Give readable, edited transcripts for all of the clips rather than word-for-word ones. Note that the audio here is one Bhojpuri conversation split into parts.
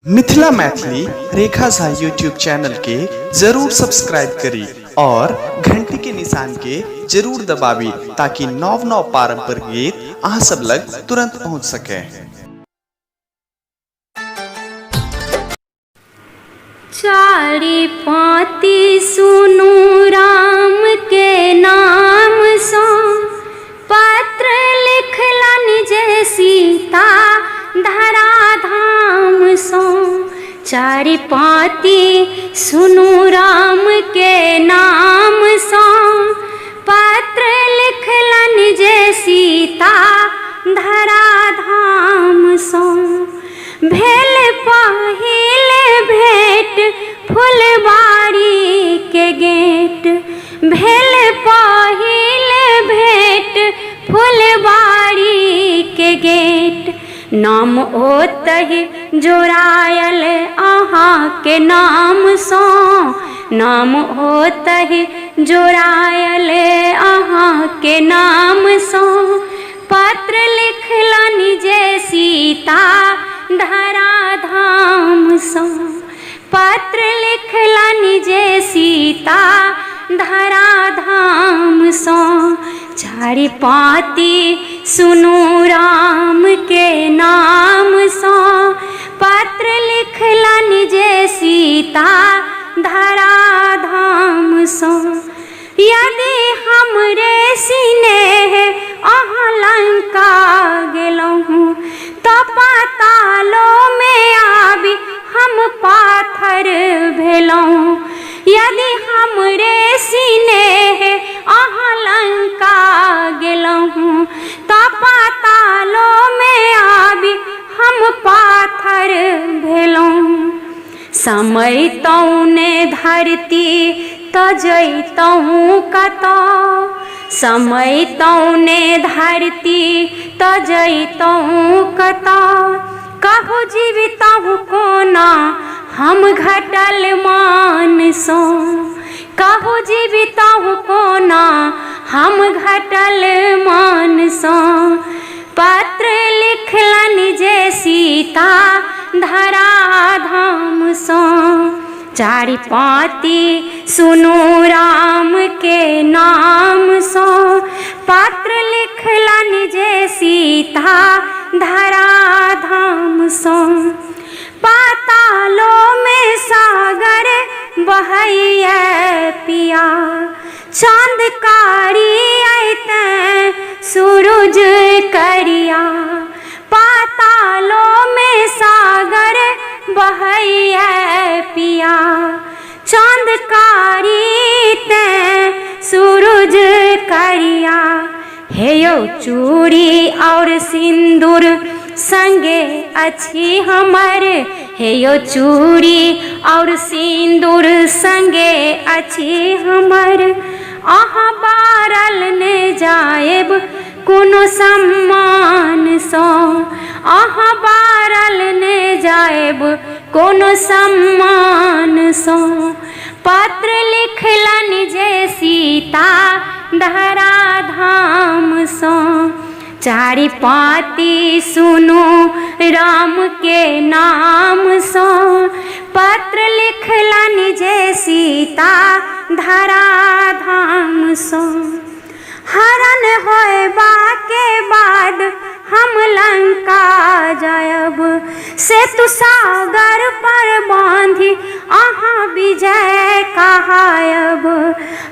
मिथिला मैथिली रेखा झा यूट्यूब चैनल के जरूर सब्सक्राइब करी और घंटी के निशान के जरूर दबावी ताकि नव नव पारंपरिक गीत अहाँ सब लग तुरंत पहुंच सके। चारि पाती सुनु राम के नाम सो, पत्र लिखलन जे सीता धरा धाम सो। चारि पाती सुनु राम के नाम सो, पत्र लिखलन जे सीता धरा धाम सो। भेल पहिल भेट फुलबाड़ी के गेट, भेल पहिल भेट फुलबाड़ी के गेट। नाम ओतहि जोड़ायल अहाँ के नाम सो, नाम ओतहि जोड़ायल अहाँ के नाम सो। पत्र लिखलन जे सीता धरा धाम सो, पत्र लिखलन जे सीता धरा धाम सो। चारि पाती सुनु राम के नाम सो, पत्र लिखलन जे सीता धरा धाम सो। यदि हमरे सिनेह अहाँ लंका गेलहुँ, तो पातालो में आबि हम पाथर भेलहुँ। यदि हमरे सिनेह अहाँ लंका गेलहुँ, तो पातालो में आबि हम पाथर भेलहुँ। समय तौने धरती तो जैतहुँ कतौ, समय तौने धरती तो जैतहुँ कतौ। कहु जीवितहुँ कोना हम घटल मान सो, कहु जीवितहुँ कोना हम घटल मान सो। पत्र लिखलन जे सीता धरा धाम सो। चारि पाती सुनु राम के नाम सो, पत्र लिखलन जे सीता धरा धाम सो। पातालो में सागर बहैया पिया, चांद कारी अइतै सूरज करिया। पातालो में सागर बहैया पिया, चांद कारी तै सूरज करिया। हे यौ चूड़ी और सिंदूर संगे अछि हमर, हे यौ चूड़ी और सिंदूर संगे अछि हमर। अहाँ बारल ने जाएब कोनो सम्मान सो, अहाँ बारल ने जाएब कोनो सम्मान सो। पत्र लिखलन जे सीता धरा धाम सो। चारि पाती सुनु राम के नाम सो, पत्र लिखलन जे सीता धरा धाम सो। हरण होयबा के बाद हम लंका जायब, सेतु सागर पर बांधि अहाँ विजय कहायब।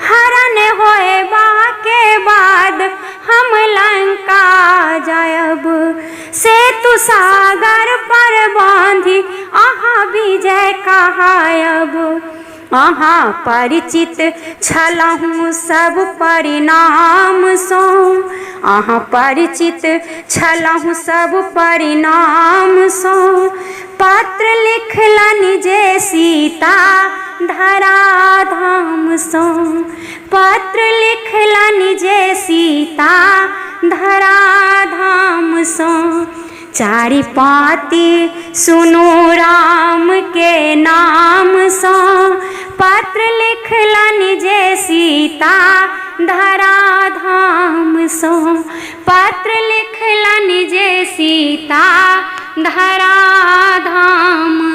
हरण होयबा के बाद हम लंका जायब, सेतु सागर पर बांधि अहाँ विजय कहायब। अहाँ परिचित छलहुँ सब परिणाम सो, अहाँ परिचित छलहुँ सब परिणाम सो। पत्र लिखलन जे सीता धरा धाम सो, पत्र लिखलन जे सीता धरा धाम सो। चारि पाती सुनु राम के नाम सो, पत्र लिखलन जे सीता धरा धाम सो। पत्र लिखलन जे सीता धरा धाम